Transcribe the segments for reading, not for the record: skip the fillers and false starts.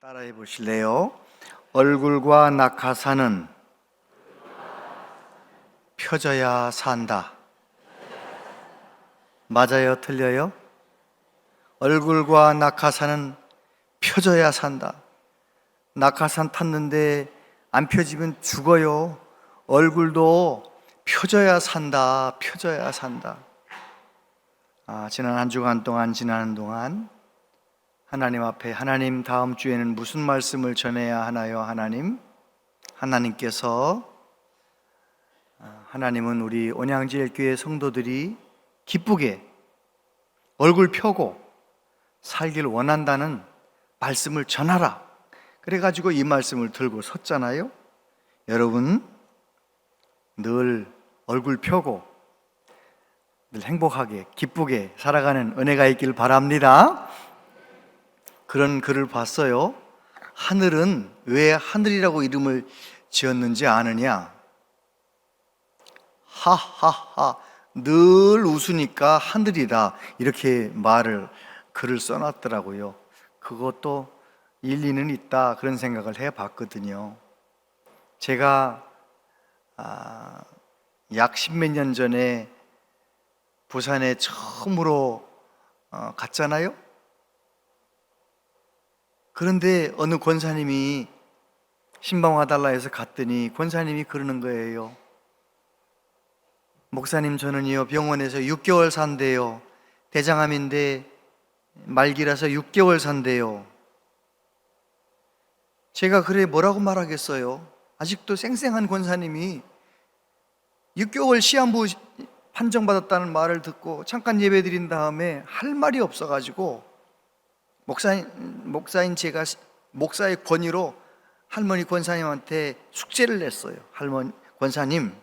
따라해 보실래요? 얼굴과 낙하산은 펴져야 산다. 맞아요? 틀려요? 얼굴과 낙하산은 펴져야 산다. 낙하산 탔는데 안 펴지면 죽어요. 얼굴도 펴져야 산다. 펴져야 산다. 지난 한 주간 동안 지나는 동안 하나님 앞에 하나님 다음 주에는 무슨 말씀을 전해야 하나요? 하나님께서 하나님은 우리 온양제일교회 성도들이 기쁘게 얼굴 펴고 살길 원한다는 말씀을 전하라. 그래가지고 이 말씀을 들고 섰잖아요. 여러분 늘 얼굴 펴고 늘 행복하게 기쁘게 살아가는 은혜가 있길 바랍니다. 그런 글을 봤어요. 하늘은 왜 하늘이라고 이름을 지었는지 아느냐? 하하하, 늘 웃으니까 하늘이다, 이렇게 글을 써놨더라고요. 그것도 일리는 있다, 그런 생각을 해봤거든요. 제가 약 10몇 년 전에 부산에 처음으로 갔잖아요. 그런데 어느 권사님이 신방 와달라 해서 갔더니 권사님이 그러는 거예요. 목사님, 저는요 병원에서 6개월 산대요. 대장암인데 말기라서 6개월 산대요. 제가 그래 뭐라고 말하겠어요? 아직도 쌩쌩한 권사님이 6개월 시한부 판정받았다는 말을 듣고 잠깐 예배 드린 다음에 할 말이 없어가지고 목사인 제가 목사의 권위로 할머니 권사님한테 숙제를 냈어요. 할머니 권사님,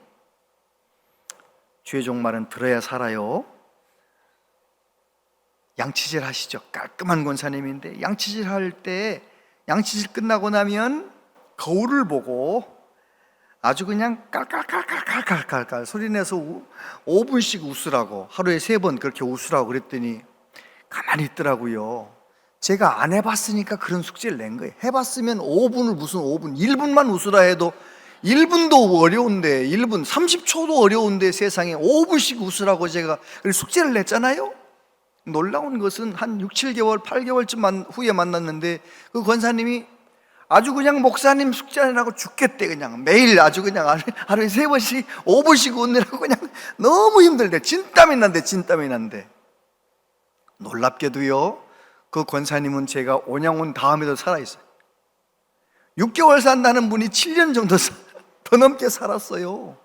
주의 종말은 들어야 살아요. 양치질 하시죠. 깔끔한 권사님인데 양치질 할 때 양치질 끝나고 나면 거울을 보고 아주 그냥 깔깔깔깔깔깔깔 소리내서 5분씩 웃으라고, 하루에 3번 그렇게 웃으라고 그랬더니 가만히 있더라고요. 제가 안 해봤으니까 그런 숙제를 낸 거예요. 해봤으면 5분을 무슨 5분, 1분만 웃으라 해도 1분도 어려운데 1분, 30초도 어려운데 세상에 5분씩 웃으라고 제가 숙제를 냈잖아요. 놀라운 것은 한 6, 7개월, 8개월쯤 후에 만났는데 그 권사님이 아주 그냥 목사님 숙제하느라고 죽겠대. 그냥 매일 아주 그냥 하루에 3번씩 5분씩 웃느라고 그냥 너무 힘들대. 진땀이 난대. 놀랍게도요, 그 권사님은 제가 온양 온 다음에도 살아있어요. 6개월 산다는 분이 7년 정도 더 넘게 살았어요.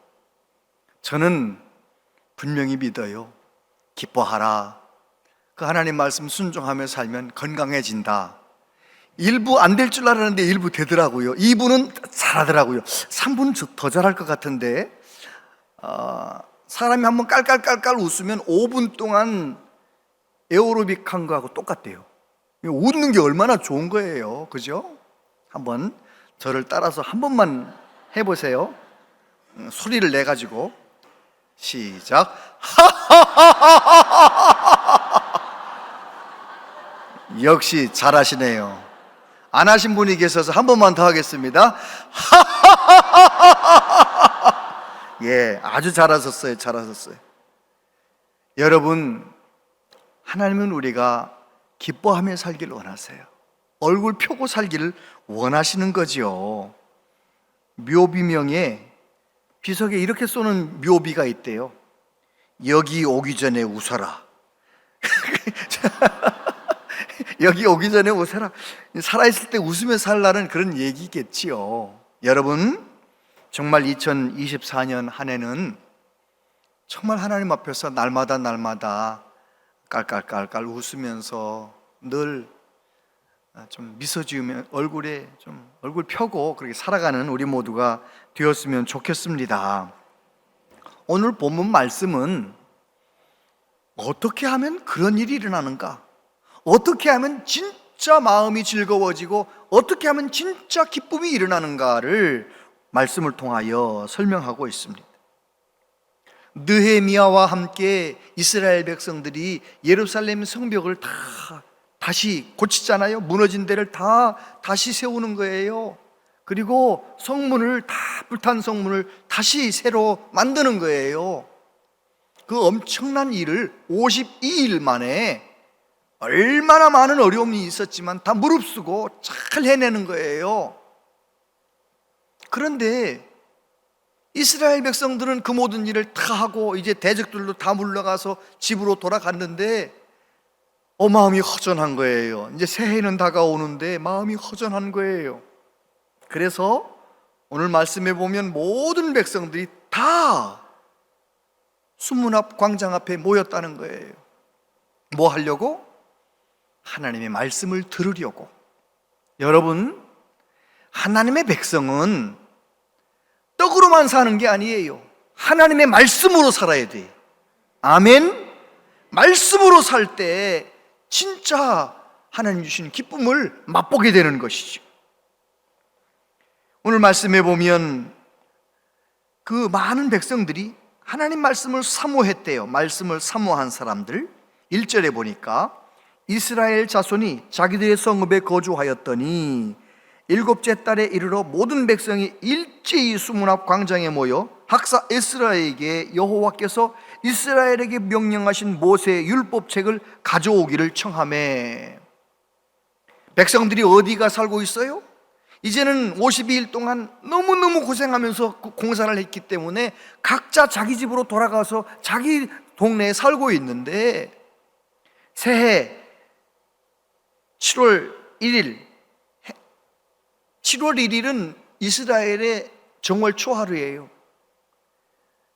저는 분명히 믿어요. 기뻐하라. 그 하나님 말씀 순종하며 살면 건강해진다. 일부 안 될 줄 알았는데 일부 되더라고요. 2부는 잘하더라고요. 3부는 더 잘할 것 같은데, 사람이 한번 깔깔깔깔 웃으면 5분 동안 에어로빅 한 거하고 똑같대요. 웃는 게 얼마나 좋은 거예요. 그죠? 한번 저를 따라서 한 번만 해보세요. 소리를 내가지고 시작. 역시 잘하시네요. 안 하신 분이 계셔서 한 번만 더 하겠습니다. 예, 아주 잘하셨어요. 여러분, 하나님은 우리가 기뻐하며 살기를 원하세요. 얼굴 펴고 살기를 원하시는 거지요. 묘비명에 비석에 이렇게 쏘는 묘비가 있대요. 여기 오기 전에 웃어라. 여기 오기 전에 웃어라. 살아있을 때 웃으며 살라는 그런 얘기겠지요. 여러분, 정말 2024년 한 해는 정말 하나님 앞에서 날마다 깔깔깔깔 웃으면서 늘 좀 미소 지으며 얼굴에 좀 얼굴 펴고 그렇게 살아가는 우리 모두가 되었으면 좋겠습니다. 오늘 본문 말씀은 어떻게 하면 그런 일이 일어나는가? 어떻게 하면 진짜 마음이 즐거워지고 어떻게 하면 진짜 기쁨이 일어나는가를 말씀을 통하여 설명하고 있습니다. 느헤미야와 함께 이스라엘 백성들이 예루살렘 성벽을 다 다시 고치잖아요. 무너진 데를 다시 세우는 거예요. 그리고 성문을 불탄 성문을 다시 새로 만드는 거예요. 그 엄청난 일을 52일 만에 얼마나 많은 어려움이 있었지만 다 무릅쓰고 잘 해내는 거예요. 그런데 이스라엘 백성들은 그 모든 일을 다 하고 이제 대적들도 다 물러가서 집으로 돌아갔는데 마음이 허전한 거예요. 이제 새해는 다가오는데 마음이 허전한 거예요. 그래서 오늘 말씀해 보면 모든 백성들이 다 수문 앞 광장 앞에 모였다는 거예요. 뭐 하려고? 하나님의 말씀을 들으려고. 여러분, 하나님의 백성은 떡으로만 사는 게 아니에요. 하나님의 말씀으로 살아야 돼요. 아멘. 말씀으로 살 때 진짜 하나님 주신 기쁨을 맛보게 되는 것이죠. 오늘 말씀해 보면 그 많은 백성들이 하나님 말씀을 사모했대요. 말씀을 사모한 사람들 1절에 보니까 이스라엘 자손이 자기들의 성읍에 거주하였더니 7째 달에 이르러 모든 백성이 일제히 수문 앞 광장에 모여 학사 에스라에게 여호와께서 이스라엘에게 명령하신 모세의 율법책을 가져오기를 청하매. 백성들이 어디가 살고 있어요? 이제는 52일 동안 너무너무 고생하면서 공사를 했기 때문에 각자 자기 집으로 돌아가서 자기 동네에 살고 있는데 새해 7월 1일은 이스라엘의 정월 초하루예요.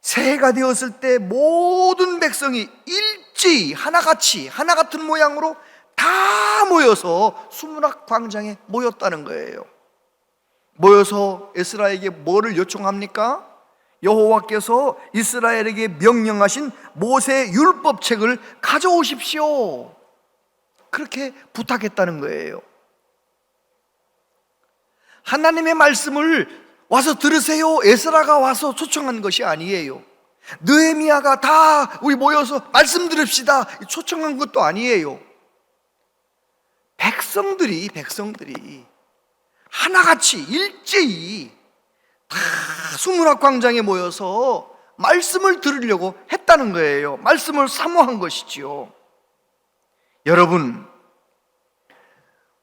새해가 되었을 때 모든 백성이 일제히 하나같이 하나 같은 모양으로 다 모여서 수문 앞 광장에 모였다는 거예요. 모여서 에스라에게 뭐를 요청합니까? 여호와께서 이스라엘에게 명령하신 모세의 율법책을 가져오십시오. 그렇게 부탁했다는 거예요. 하나님의 말씀을 와서 들으세요. 에스라가 와서 초청한 것이 아니에요. 느헤미야가 다 우리 모여서 말씀 들읍시다 초청한 것도 아니에요. 백성들이 하나같이 일제히 다 수문 앞 광장에 모여서 말씀을 들으려고 했다는 거예요. 말씀을 사모한 것이지요. 여러분,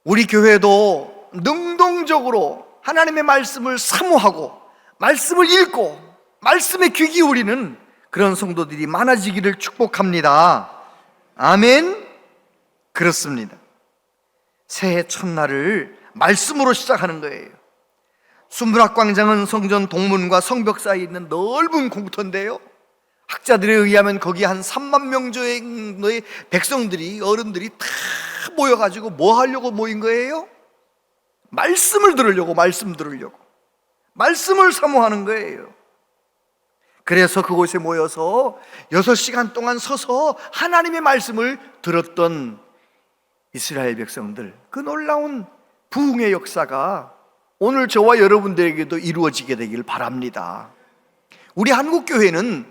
우리 교회도 능동적으로 하나님의 말씀을 사모하고 말씀을 읽고 말씀에 귀 기울이는 그런 성도들이 많아지기를 축복합니다. 아멘. 그렇습니다. 새해 첫날을 말씀으로 시작하는 거예요. 수문 앞 광장은 성전 동문과 성벽 사이에 있는 넓은 공터인데요, 학자들에 의하면 거기 한 3만 명 정도의 백성들이, 어른들이 다 모여가지고 뭐 하려고 모인 거예요? 말씀을 들으려고, 말씀을 사모하는 거예요. 그래서 그곳에 모여서 6시간 동안 서서 하나님의 말씀을 들었던 이스라엘 백성들, 그 놀라운 부흥의 역사가 오늘 저와 여러분들에게도 이루어지게 되길 바랍니다. 우리 한국교회는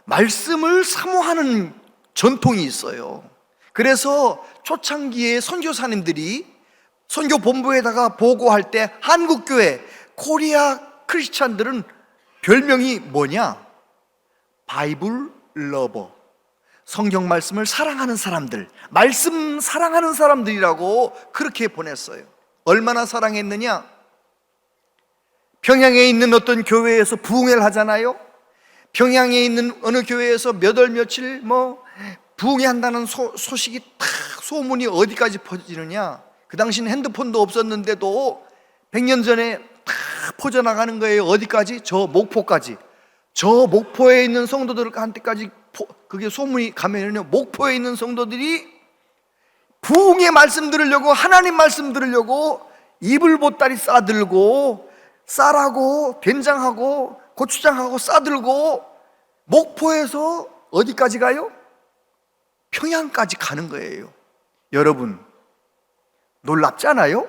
말씀을 사모하는 전통이 있어요. 그래서 초창기에 선교사님들이 선교 본부에다가 보고할 때 한국교회, 코리아 크리스찬들은 별명이 뭐냐? 바이블 러버, 성경 말씀을 사랑하는 사람들, 말씀 사랑하는 사람들이라고 그렇게 보냈어요. 얼마나 사랑했느냐? 평양에 있는 어떤 교회에서 부흥회를 하잖아요. 평양에 있는 어느 교회에서 몇 월 며칠 부흥회 한다는 소식이 탁, 소문이 어디까지 퍼지느냐? 그 당시는 핸드폰도 없었는데도 100년 전에 탁 퍼져나가는 거예요. 어디까지? 저 목포까지. 저 목포에 있는 성도들한테까지 그게 소문이 가면요, 목포에 있는 성도들이 부흥의 말씀 들으려고, 하나님 말씀 들으려고 이불 보따리 싸들고 쌀하고 된장하고 고추장하고 싸들고 목포에서 어디까지 가요? 평양까지 가는 거예요. 여러분, 놀랍잖아요?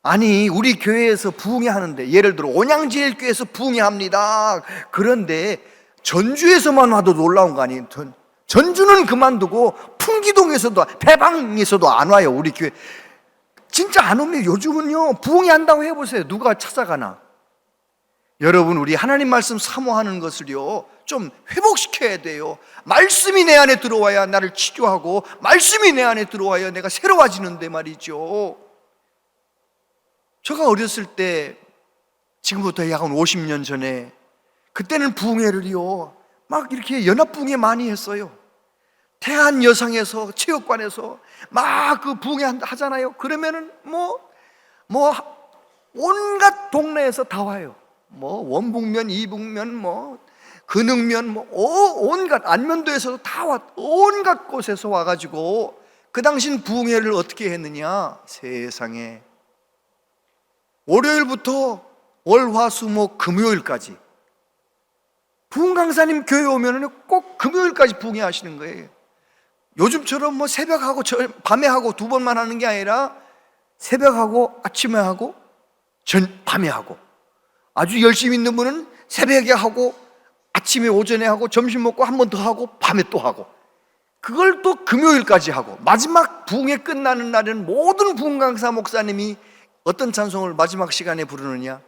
아니, 우리 교회에서 부흥회 하는데, 예를 들어 온양제일교회에서 부흥회 합니다. 그런데 전주에서만 와도 놀라운 거 아니에요? 전주는 그만두고 풍기동에서도 배방에서도 안 와요. 우리 교회 진짜 안 옵니다. 요즘은요 부흥이 한다고 해보세요. 누가 찾아가나? 여러분, 우리 하나님 말씀 사모하는 것을요 좀 회복시켜야 돼요. 말씀이 내 안에 들어와야 나를 치료하고, 말씀이 내 안에 들어와야 내가 새로워지는데 말이죠. 제가 어렸을 때, 지금부터 약 50년 전에, 그때는 부흥회를요 막 이렇게 연합부흥회 많이 했어요. 대한여상에서, 체육관에서 막 그 부흥회 하잖아요. 그러면은 온갖 동네에서 다 와요. 원북면, 이북면, 근흥면, 온갖, 안면도에서도 다 온갖 곳에서 와가지고, 그 당신 부흥회를 어떻게 했느냐? 세상에, 월요일부터 월화수목 금요일까지, 부흥 강사님 교회 오면은 꼭 금요일까지 부흥회 하시는 거예요. 요즘처럼 새벽하고 밤에 하고 두 번만 하는 게 아니라, 새벽하고 아침에 하고 밤에 하고, 아주 열심히 있는 분은 새벽에 하고, 아침에 오전에 하고, 점심 먹고 한 번 더 하고, 밤에 또 하고, 그걸 또 금요일까지 하고, 마지막 부흥회 끝나는 날에는 모든 부흥 강사 목사님이 어떤 찬송을 마지막 시간에 부르느냐?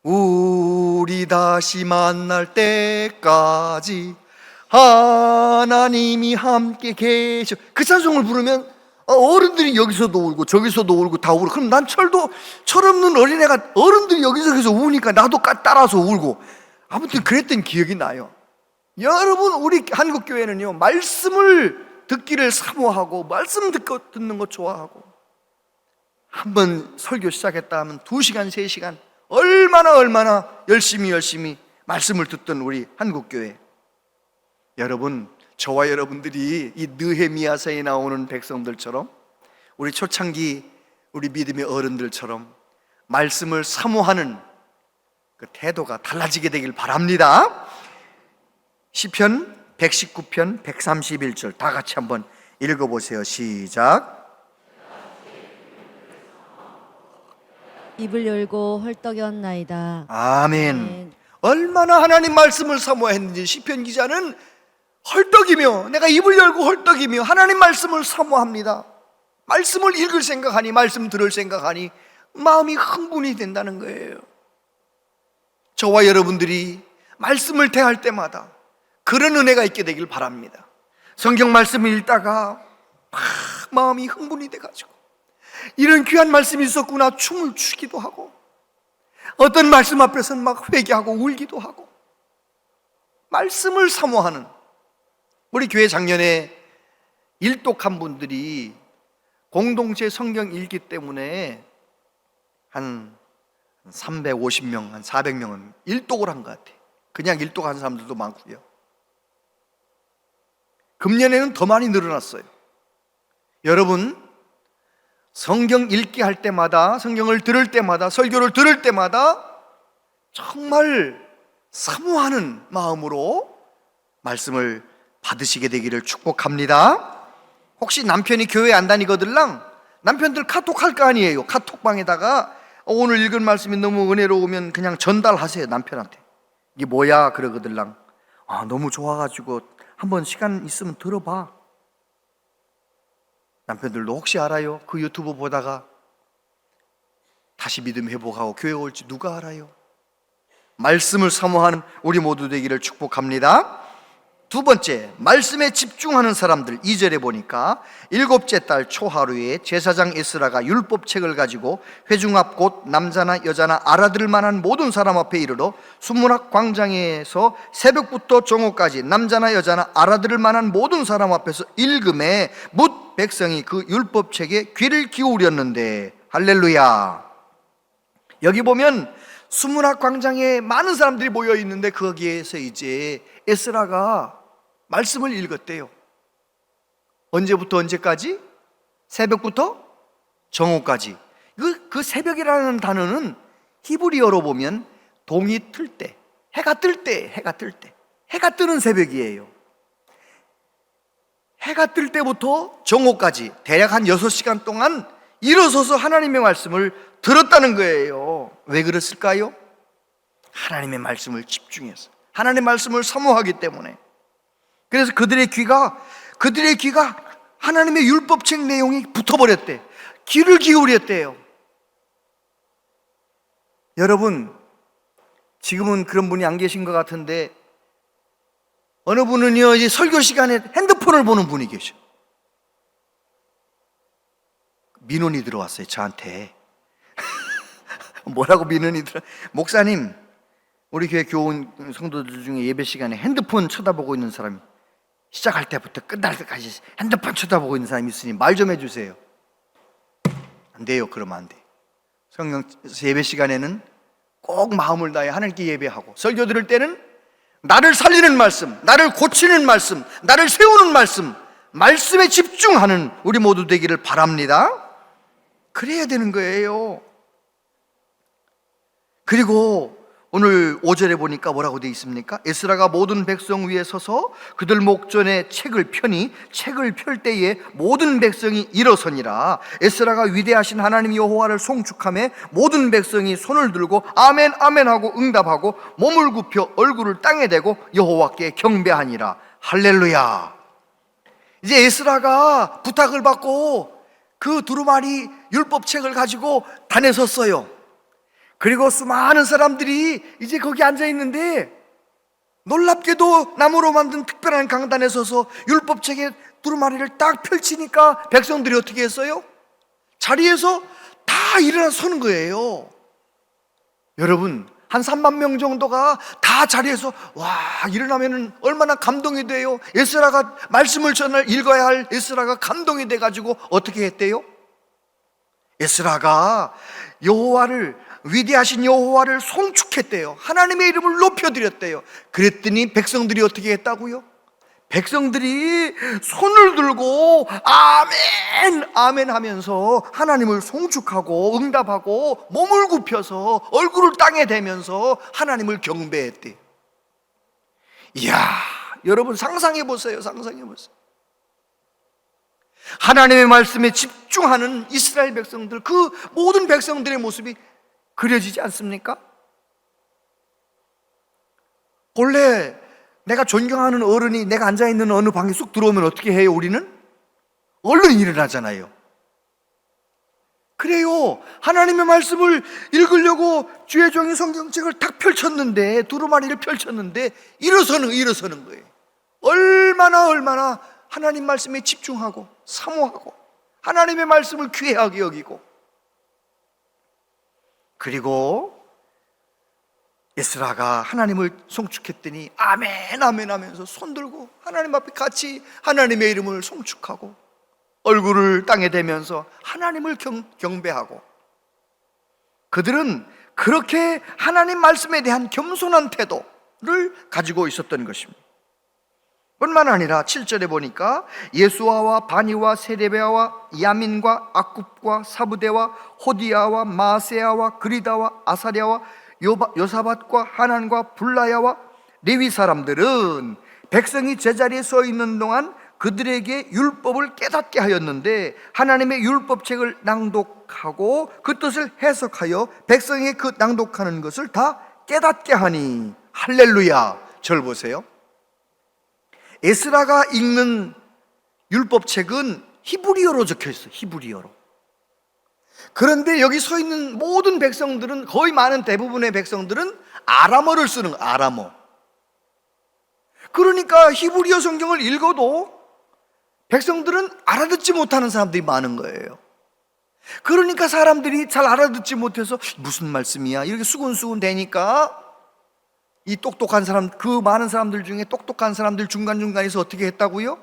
우리 다시 만날 때까지 하나님이 함께 계셔. 그 찬송을 부르면 어른들이 여기서도 울고 저기서도 울고 다 울고, 그럼 난 철없는 어린애가 어른들이 여기저기서 우니까 나도 따라서 울고, 아무튼 그랬던 기억이 나요. 여러분, 우리 한국교회는요 말씀을 듣기를 사모하고, 말씀 듣는 거 좋아하고, 한번 설교 시작했다 하면 2시간 3시간 얼마나 열심히 말씀을 듣던 우리 한국교회. 여러분, 저와 여러분들이 이 느헤미야서에 나오는 백성들처럼, 우리 초창기 우리 믿음의 어른들처럼 말씀을 사모하는 그 태도가 달라지게 되길 바랍니다. 시편 119편 131절 다 같이 한번 읽어보세요. 시작. 입을 열고 헐떡였나이다. 아멘. 얼마나 하나님 말씀을 사모했는지 시편 기자는 헐떡이며, 내가 입을 열고 헐떡이며 하나님 말씀을 사모합니다. 말씀을 읽을 생각하니, 말씀 들을 생각하니 마음이 흥분이 된다는 거예요. 저와 여러분들이 말씀을 대할 때마다 그런 은혜가 있게 되길 바랍니다. 성경 말씀을 읽다가 막 마음이 흥분이 돼가지고, 이런 귀한 말씀이 있었구나 춤을 추기도 하고, 어떤 말씀 앞에서는 막 회개하고 울기도 하고, 말씀을 사모하는, 우리 교회 작년에 일독한 분들이 공동체 성경 읽기 때문에 한 350명, 한 400명은 일독을 한 것 같아요. 그냥 일독한 사람들도 많고요. 금년에는 더 많이 늘어났어요. 여러분, 성경 읽기 할 때마다, 성경을 들을 때마다, 설교를 들을 때마다 정말 사모하는 마음으로 말씀을 받으시게 되기를 축복합니다. 혹시 남편이 교회 안 다니거들랑 남편들 카톡 할 거 아니에요. 카톡방에다가 오늘 읽은 말씀이 너무 은혜로우면 그냥 전달하세요. 남편한테. 이게 뭐야 그러거들랑. 너무 좋아가지고 한번 시간 있으면 들어봐. 남편들도 혹시 알아요? 그 유튜브 보다가 다시 믿음 회복하고 교회 올지 누가 알아요? 말씀을 사모하는 우리 모두 되기를 축복합니다. 두 번째, 말씀에 집중하는 사람들. 2절에 보니까 7째 달 초하루에 제사장 에스라가 율법책을 가지고 회중 앞 곧 남자나 여자나 알아들을 만한 모든 사람 앞에 이르러 수문학 광장에서 새벽부터 정오까지 남자나 여자나 알아들을 만한 모든 사람 앞에서 읽음에 뭇 백성이 그 율법책에 귀를 기울였는데, 할렐루야. 여기 보면 수문학 광장에 많은 사람들이 모여 있는데 거기에서 이제 에스라가 말씀을 읽었대요. 언제부터 언제까지? 새벽부터 정오까지. 그 새벽이라는 단어는 히브리어로 보면 동이 틀 때, 해가 뜰 때, 해가 뜨는 새벽이에요. 해가 뜰 때부터 정오까지 대략 한 6시간 동안 일어서서 하나님의 말씀을 들었다는 거예요. 왜 그랬을까요? 하나님의 말씀을 집중해서, 하나님의 말씀을 사모하기 때문에. 그래서 그들의 귀가 하나님의 율법책 내용이 붙어버렸대. 귀를 기울였대요. 여러분, 지금은 그런 분이 안 계신 것 같은데 어느 분은요, 이제 설교 시간에 핸드폰을 보는 분이 계셔. 민원이 들어왔어요, 저한테. 뭐라고 민원이 목사님, 우리 교회 교원 성도들 중에 예배 시간에 핸드폰 쳐다보고 있는 사람이 시작할 때부터 끝날 때까지 핸드폰 쳐다보고 있는 사람이 있으니 말 좀 해주세요. 안 돼요. 그러면 안 돼. 성경 예배 시간에는 꼭 마음을 다해 하나님께 예배하고, 설교 들을 때는 나를 살리는 말씀, 나를 고치는 말씀, 나를 세우는 말씀, 말씀에 집중하는 우리 모두 되기를 바랍니다. 그래야 되는 거예요. 그리고 오늘 5절에 보니까 뭐라고 되어 있습니까? 에스라가 모든 백성 위에 서서 그들 목전에 책을 펴니 책을 펼 때에 모든 백성이 일어서니라. 에스라가 위대하신 하나님 여호와를 송축하며 모든 백성이 손을 들고 아멘 아멘 하고 응답하고 몸을 굽혀 얼굴을 땅에 대고 여호와께 경배하니라. 할렐루야. 이제 에스라가 부탁을 받고 그 두루마리 율법책을 가지고 단에 섰어요. 그리고 수많은 사람들이 이제 거기 앉아 있는데 놀랍게도 나무로 만든 특별한 강단에 서서 율법책의 두루마리를 딱 펼치니까 백성들이 어떻게 했어요? 자리에서 다 일어나 서는 거예요. 여러분, 한 3만 명 정도가 다 자리에서 와 일어나면 얼마나 감동이 돼요. 에스라가 말씀을 전날 읽어야 할 에스라가 감동이 돼가지고 어떻게 했대요? 에스라가 여호와를, 위대하신 여호와를 송축했대요. 하나님의 이름을 높여드렸대요. 그랬더니 백성들이 어떻게 했다고요? 백성들이 손을 들고 아멘 아멘 하면서 하나님을 송축하고 응답하고 몸을 굽혀서 얼굴을 땅에 대면서 하나님을 경배했대. 이야, 여러분 상상해 보세요. 상상해 보세요. 하나님의 말씀에 집중하는 이스라엘 백성들, 그 모든 백성들의 모습이 그려지지 않습니까? 본래 내가 존경하는 어른이 내가 앉아있는 어느 방에 쑥 들어오면 어떻게 해요? 우리는? 얼른 일어나잖아요. 그래요. 하나님의 말씀을 읽으려고 주의 종이 성경책을 딱 펼쳤는데, 두루마리를 펼쳤는데 일어서는 거예요. 얼마나 하나님 말씀에 집중하고 사모하고 하나님의 말씀을 귀하게 여기고. 그리고 에스라가 하나님을 송축했더니 아멘 아멘 하면서 손 들고 하나님 앞에 같이 하나님의 이름을 송축하고 얼굴을 땅에 대면서 하나님을 경배하고, 그들은 그렇게 하나님 말씀에 대한 겸손한 태도를 가지고 있었던 것입니다. 뿐만 아니라 7절에 보니까 예수아와 바니와 세레베아와 야민과 악굽과 사부대와 호디아와 마세아와 그리다와 아사랴와 요사밧과 하난과 불라야와 레위 사람들은 백성이 제자리에 서 있는 동안 그들에게 율법을 깨닫게 하였는데 하나님의 율법책을 낭독하고 그 뜻을 해석하여 백성이 그 낭독하는 것을 다 깨닫게 하니. 할렐루야. 절 보세요. 에스라가 읽는 율법책은 히브리어로 적혀 있어요. 히브리어로. 그런데 여기 서 있는 모든 백성들은, 거의 많은 대부분의 백성들은 아람어를 쓰는 거예요. 아람어. 그러니까 히브리어 성경을 읽어도 백성들은 알아듣지 못하는 사람들이 많은 거예요. 그러니까 사람들이 잘 알아듣지 못해서 무슨 말씀이야 이렇게 수군수군 대니까 이 똑똑한 사람, 그 많은 사람들 중에 똑똑한 사람들 중간중간에서 어떻게 했다고요?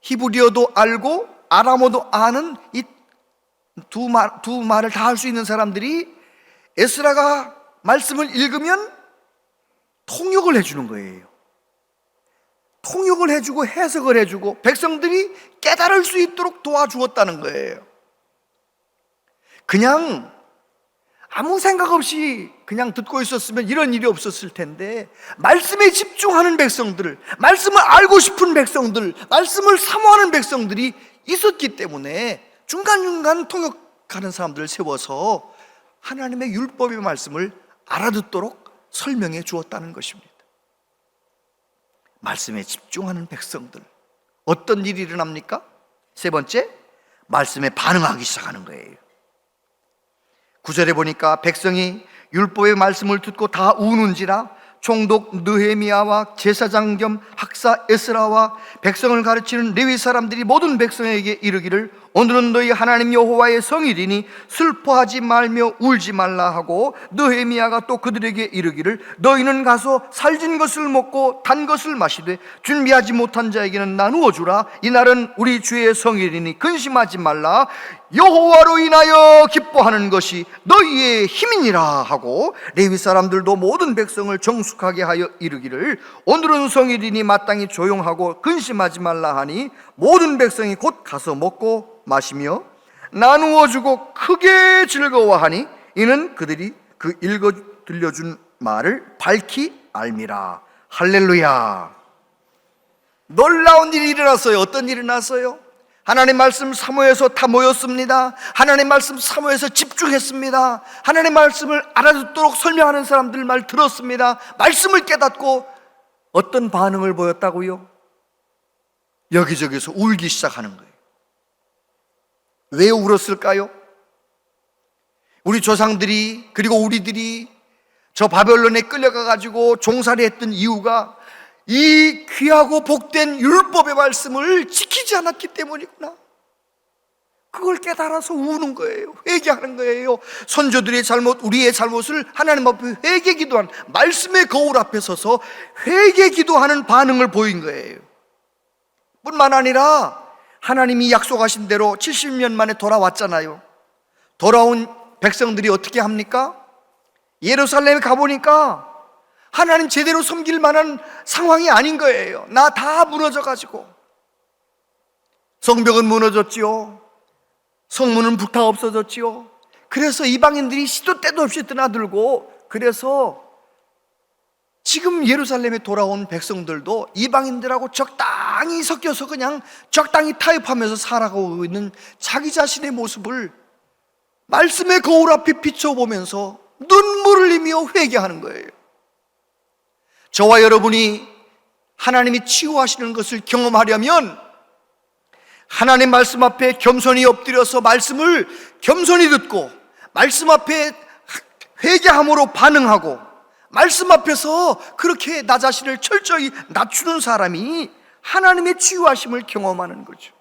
히브리어도 알고 아람어도 아는 이 두 말을 다 할 수 있는 사람들이 에스라가 말씀을 읽으면 통역을 해주는 거예요. 통역을 해주고 해석을 해주고 백성들이 깨달을 수 있도록 도와주었다는 거예요. 그냥 아무 생각 없이 그냥 듣고 있었으면 이런 일이 없었을 텐데, 말씀에 집중하는 백성들, 말씀을 알고 싶은 백성들, 말씀을 사모하는 백성들이 있었기 때문에 중간중간 통역하는 사람들을 세워서 하나님의 율법의 말씀을 알아듣도록 설명해 주었다는 것입니다. 말씀에 집중하는 백성들, 어떤 일이 일어납니까? 세 번째, 말씀에 반응하기 시작하는 거예요. 9절에 보니까 백성이 율법의 말씀을 듣고 다 우는지라 총독 느헤미야와 제사장 겸 학사 에스라와 백성을 가르치는 레위 사람들이 모든 백성에게 이르기를 오늘은 너희 하나님 여호와의 성일이니 슬퍼하지 말며 울지 말라 하고, 느헤미야가 또 그들에게 이르기를 너희는 가서 살진 것을 먹고 단 것을 마시되 준비하지 못한 자에게는 나누어 주라. 이날은 우리 주의 성일이니 근심하지 말라. 여호와로 인하여 기뻐하는 것이 너희의 힘이니라 하고, 레위 사람들도 모든 백성을 정숙하게 하여 이르기를 오늘은 성일이니 마땅히 조용하고 근심하지 말라 하니, 모든 백성이 곧 가서 먹고 마시며 나누어 주고 크게 즐거워하니, 이는 그들이 그 읽어 들려준 말을 밝히 알미라. 할렐루야. 놀라운 일이 일어났어요. 어떤 일이 일어났어요? 하나님 말씀 사모해서 다 모였습니다. 하나님 말씀 사모해서 집중했습니다. 하나님 말씀을 알아듣도록 설명하는 사람들 말 들었습니다. 말씀을 깨닫고 어떤 반응을 보였다고요? 여기저기서 울기 시작하는 거예요. 왜 울었을까요? 우리 조상들이, 그리고 우리들이 저 바벨론에 끌려가 가지고 종살이 했던 이유가 이 귀하고 복된 율법의 말씀을 지키지 않았기 때문이구나. 그걸 깨달아서 우는 거예요. 회개하는 거예요. 선조들의 잘못, 우리의 잘못을 하나님 앞에 회개 기도한, 말씀의 거울 앞에 서서 회개 기도하는 반응을 보인 거예요. 뿐만 아니라 하나님이 약속하신 대로 70년 만에 돌아왔잖아요. 돌아온 백성들이 어떻게 합니까? 예루살렘에 가보니까 하나님 제대로 섬길 만한 상황이 아닌 거예요. 나 다 무너져가지고. 성벽은 무너졌지요. 성문은 불타 없어졌지요. 그래서 이방인들이 시도 때도 없이 드나들고, 그래서 지금 예루살렘에 돌아온 백성들도 이방인들하고 적당히 섞여서 그냥 적당히 타협하면서 살아가고 있는 자기 자신의 모습을 말씀의 거울 앞에 비춰보면서 눈물을 흘리며 회개하는 거예요. 저와 여러분이 하나님이 치유하시는 것을 경험하려면 하나님 말씀 앞에 겸손히 엎드려서 말씀을 겸손히 듣고, 말씀 앞에 회개함으로 반응하고, 말씀 앞에서 그렇게 나 자신을 철저히 낮추는 사람이 하나님의 치유하심을 경험하는 거죠.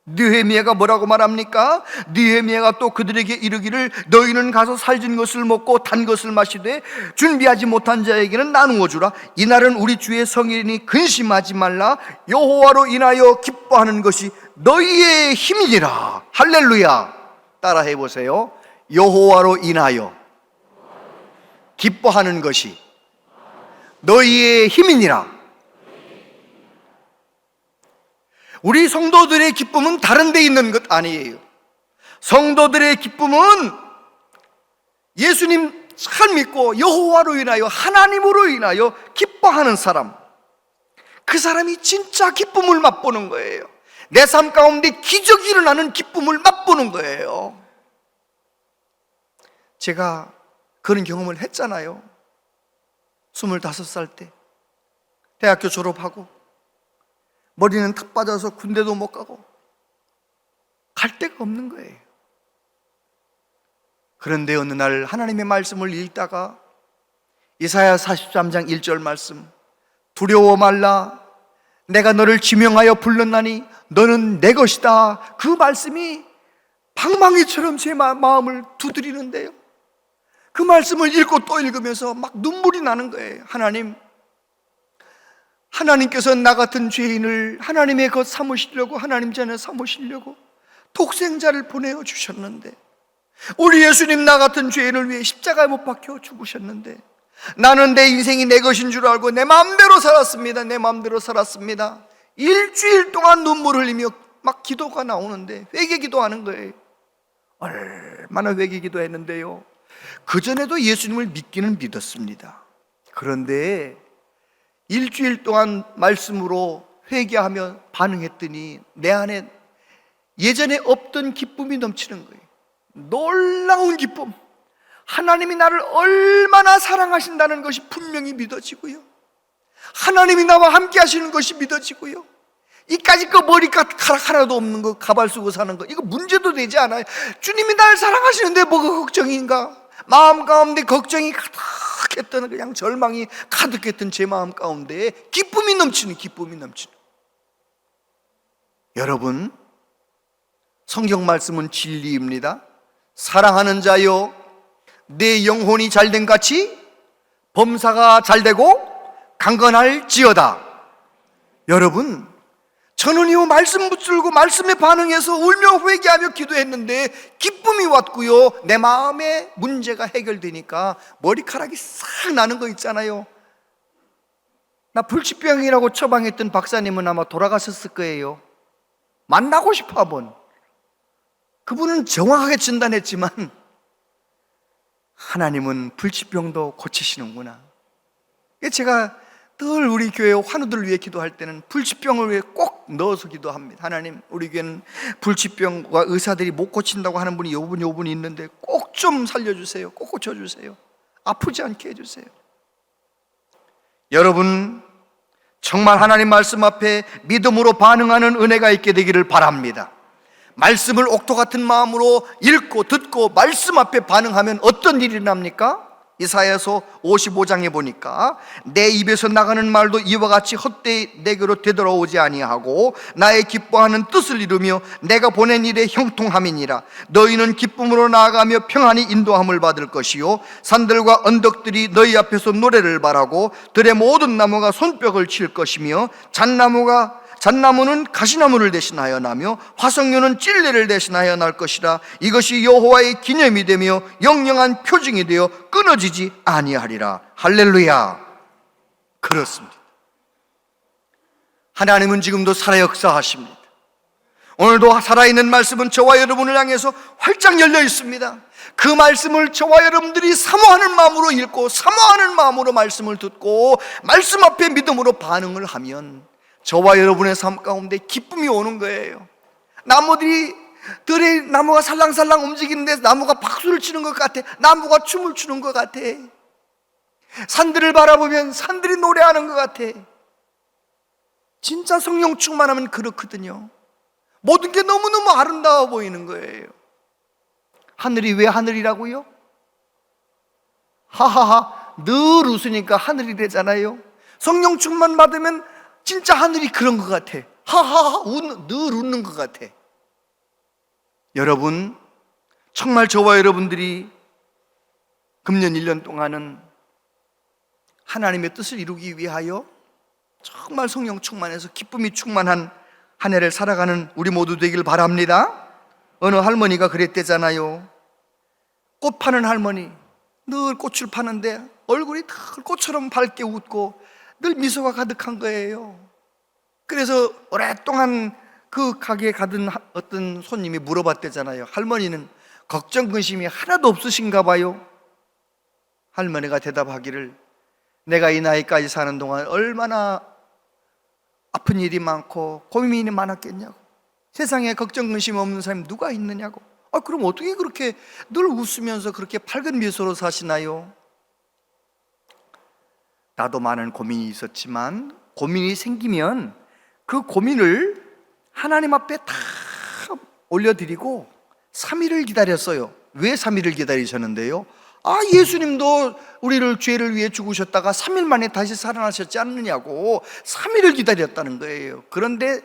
느헤미야가 뭐라고 말합니까? 느헤미야가 또 그들에게 이르기를 너희는 가서 살진 것을 먹고 단 것을 마시되 준비하지 못한 자에게는 나누어 주라. 이날은 우리 주의 성일이니 근심하지 말라. 여호와로 인하여 기뻐하는 것이 너희의 힘이니라. 할렐루야. 따라 해보세요. 여호와로 인하여 기뻐하는 것이 너희의 힘이니라. 우리 성도들의 기쁨은 다른 데 있는 것 아니에요. 성도들의 기쁨은 예수님 잘 믿고 여호와로 인하여, 하나님으로 인하여 기뻐하는 사람, 그 사람이 진짜 기쁨을 맛보는 거예요. 내 삶 가운데 기적이 일어나는 기쁨을 맛보는 거예요. 제가 그런 경험을 했잖아요. 25살 때 대학교 졸업하고 머리는 탁 빠져서 군대도 못 가고 갈 데가 없는 거예요. 그런데 어느 날 하나님의 말씀을 읽다가 이사야 43장 1절 말씀, 두려워 말라 내가 너를 지명하여 불렀나니 너는 내 것이다. 그 말씀이 방망이처럼 제 마음을 두드리는데요, 그 말씀을 읽고 또 읽으면서 막 눈물이 나는 거예요. 하나님께서 나 같은 죄인을 하나님의 것 삼으시려고, 하나님 전에 삼으시려고 독생자를 보내어 주셨는데, 우리 예수님 나 같은 죄인을 위해 십자가에 못 박혀 죽으셨는데, 나는 내 인생이 내 것인 줄 알고 내 마음대로 살았습니다. 내 마음대로 살았습니다. 일주일 동안 눈물 흘리며 막 기도가 나오는데 회개 기도하는 거예요. 얼마나 회개 기도했는데요, 그전에도 예수님을 믿기는 믿었습니다. 그런데 일주일 동안 말씀으로 회개하며 반응했더니 내 안에 예전에 없던 기쁨이 넘치는 거예요. 놀라운 기쁨. 하나님이 나를 얼마나 사랑하신다는 것이 분명히 믿어지고요, 하나님이 나와 함께 하시는 것이 믿어지고요, 이까짓 거 머리카락 하나도 없는 거 가발 쓰고 사는 거 이거 문제도 되지 않아요? 주님이 날 사랑하시는데 뭐가 걱정인가? 마음 가운데 걱정이 가득했던, 그냥 절망이 가득했던 제 마음 가운데 기쁨이 넘치는 여러분, 성경 말씀은 진리입니다. 사랑하는 자여, 내 영혼이 잘된 같이 범사가 잘되고 강건할지어다. 여러분, 저는 이 말씀 붙들고 말씀에 반응해서 울며 회개하며 기도했는데 기쁨이 왔고요, 내 마음에 문제가 해결되니까 머리카락이 싹 나는 거 있잖아요. 나 불치병이라고 처방했던 박사님은 아마 돌아가셨을 거예요. 만나고 싶어 한번. 그분은 정확하게 진단했지만 하나님은 불치병도 고치시는구나. 제가 늘 우리 교회 환우들을 위해 기도할 때는 불치병을 위해 꼭 넣어서 기도합니다. 하나님, 우리 교회는 불치병과 의사들이 못 고친다고 하는 분이 요분이 있는데 꼭 좀 살려주세요. 꼭 고쳐주세요. 아프지 않게 해주세요. 여러분, 정말 하나님 말씀 앞에 믿음으로 반응하는 은혜가 있게 되기를 바랍니다. 말씀을 옥토 같은 마음으로 읽고 듣고 말씀 앞에 반응하면 어떤 일이 납니까? 이사야서 55장에 보니까 내 입에서 나가는 말도 이와 같이 헛되이 내게로 되돌아오지 아니하고 나의 기뻐하는 뜻을 이루며 내가 보낸 일에 형통함이니라. 너희는 기쁨으로 나아가며 평안히 인도함을 받을 것이요 산들과 언덕들이 너희 앞에서 노래를 바라고 들의 모든 나무가 손뼉을 칠 것이며 잣나무는 가시나무를 대신하여 나며 화석류는 찔레를 대신하여 날 것이라. 이것이 여호와의 기념이 되며 영영한 표징이 되어 끊어지지 아니하리라. 할렐루야. 그렇습니다. 하나님은 지금도 살아 역사하십니다. 오늘도 살아있는 말씀은 저와 여러분을 향해서 활짝 열려 있습니다. 그 말씀을 저와 여러분들이 사모하는 마음으로 읽고 사모하는 마음으로 말씀을 듣고 말씀 앞에 믿음으로 반응을 하면 저와 여러분의 삶 가운데 기쁨이 오는 거예요. 들에 나무가 살랑살랑 움직이는데 나무가 박수를 치는 것 같아. 나무가 춤을 추는 것 같아. 산들을 바라보면 산들이 노래하는 것 같아. 진짜 성령 충만하면 그렇거든요. 모든 게 너무너무 아름다워 보이는 거예요. 하늘이 왜 하늘이라고요? 하하하, 늘 웃으니까 하늘이래잖아요. 성령 충만 받으면 진짜 하늘이 그런 것 같아. 하하하, 늘 웃는 것 같아. 여러분, 정말 저와 여러분들이 금년 1년 동안은 하나님의 뜻을 이루기 위하여 정말 성령 충만해서 기쁨이 충만한 한 해를 살아가는 우리 모두 되길 바랍니다. 어느 할머니가 그랬대잖아요. 꽃 파는 할머니, 늘 꽃을 파는데 얼굴이 늘 꽃처럼 밝게 웃고 늘 미소가 가득한 거예요. 그래서 오랫동안 그 가게에 가던 어떤 손님이 물어봤대잖아요. 할머니는 걱정 근심이 하나도 없으신가 봐요. 할머니가 대답하기를, 내가 이 나이까지 사는 동안 얼마나 아픈 일이 많고 고민이 많았겠냐고. 세상에 걱정 근심 없는 사람이 누가 있느냐고. 그럼 어떻게 그렇게 늘 웃으면서 그렇게 밝은 미소로 사시나요? 나도 많은 고민이 있었지만 고민이 생기면 그 고민을 하나님 앞에 다 올려드리고 3일을 기다렸어요. 왜 3일을 기다리셨는데요? 예수님도 우리를 죄를 위해 죽으셨다가 3일 만에 다시 살아나셨지 않느냐고 3일을 기다렸다는 거예요. 그런데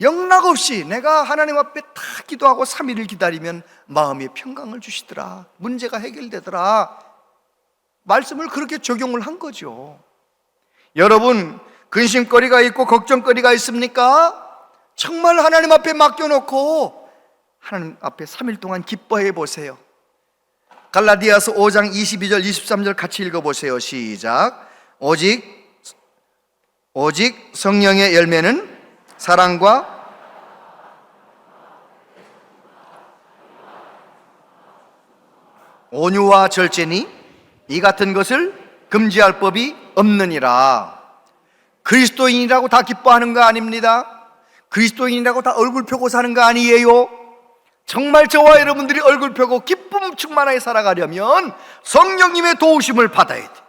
영락없이 내가 하나님 앞에 다 기도하고 3일을 기다리면 마음의 평강을 주시더라. 문제가 해결되더라. 말씀을 그렇게 적용을 한 거죠. 여러분, 근심거리가 있고 걱정거리가 있습니까? 정말 하나님 앞에 맡겨놓고 하나님 앞에 3일 동안 기뻐해 보세요. 갈라디아서 5장 22절 23절 같이 읽어보세요. 시작. 오직 성령의 열매는 사랑과 온유와 절제니 이 같은 것을 금지할 법이 없느니라. 그리스도인이라고 다 기뻐하는 거 아닙니다. 그리스도인이라고 다 얼굴 펴고 사는 거 아니에요. 정말 저와 여러분들이 얼굴 펴고 기쁨 충만하게 살아가려면 성령님의 도우심을 받아야 돼.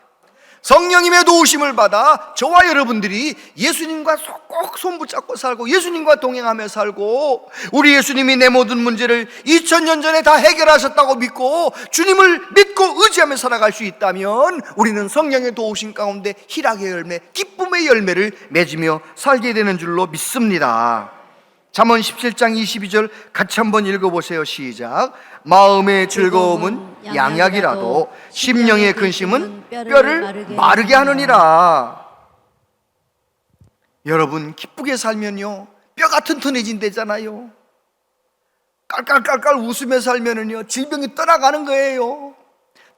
성령님의 도우심을 받아 저와 여러분들이 예수님과 꼭 손붙잡고 살고 예수님과 동행하며 살고, 우리 예수님이 내 모든 문제를 2000년 전에 다 해결하셨다고 믿고 주님을 믿고 의지하며 살아갈 수 있다면 우리는 성령의 도우심 가운데 희락의 열매, 기쁨의 열매를 맺으며 살게 되는 줄로 믿습니다. 잠언 17장 22절 같이 한번 읽어보세요. 시작. 마음의 즐거움은 양약이라도 심령의 근심은 뼈를 마르게 하느니라. 여러분, 기쁘게 살면요 뼈가 튼튼해진대잖아요. 깔깔깔깔 웃으며 살면은요 질병이 떠나가는 거예요.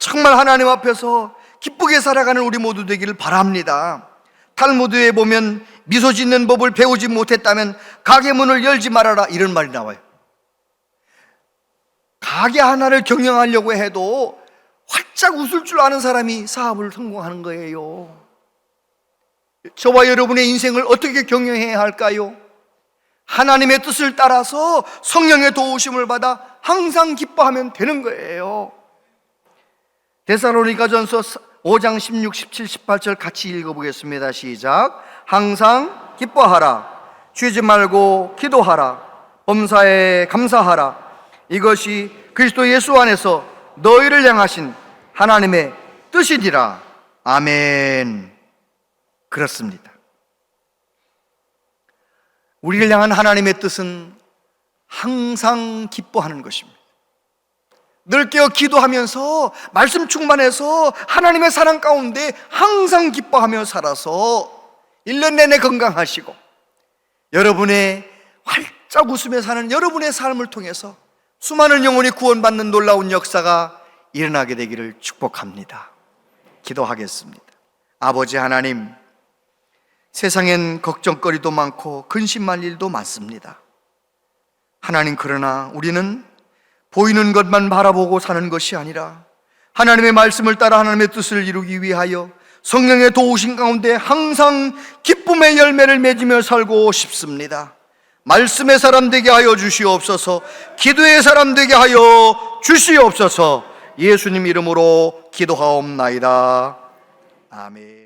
정말 하나님 앞에서 기쁘게 살아가는 우리 모두 되기를 바랍니다. 탈무드에 보면 미소 짓는 법을 배우지 못했다면 가게 문을 열지 말아라, 이런 말이 나와요. 가게 하나를 경영하려고 해도 활짝 웃을 줄 아는 사람이 사업을 성공하는 거예요. 저와 여러분의 인생을 어떻게 경영해야 할까요? 하나님의 뜻을 따라서 성령의 도우심을 받아 항상 기뻐하면 되는 거예요. 데살로니가전서 5장 16, 17, 18절 같이 읽어보겠습니다. 시작. 항상 기뻐하라, 쉬지 말고 기도하라, 범사에 감사하라. 이것이 그리스도 예수 안에서 너희를 향하신 하나님의 뜻이니라. 아멘. 그렇습니다. 우리를 향한 하나님의 뜻은 항상 기뻐하는 것입니다. 늘 깨어 기도하면서 말씀 충만해서 하나님의 사랑 가운데 항상 기뻐하며 살아서 1년 내내 건강하시고 여러분의 활짝 웃으며 사는 여러분의 삶을 통해서 수많은 영혼이 구원받는 놀라운 역사가 일어나게 되기를 축복합니다. 기도하겠습니다. 아버지 하나님, 세상엔 걱정거리도 많고 근심할 일도 많습니다. 하나님, 그러나 우리는 보이는 것만 바라보고 사는 것이 아니라 하나님의 말씀을 따라 하나님의 뜻을 이루기 위하여 성령의 도우심 가운데 항상 기쁨의 열매를 맺으며 살고 싶습니다. 말씀의 사람 되게 하여 주시옵소서. 기도의 사람 되게 하여 주시옵소서. 예수님 이름으로 기도하옵나이다. 아멘.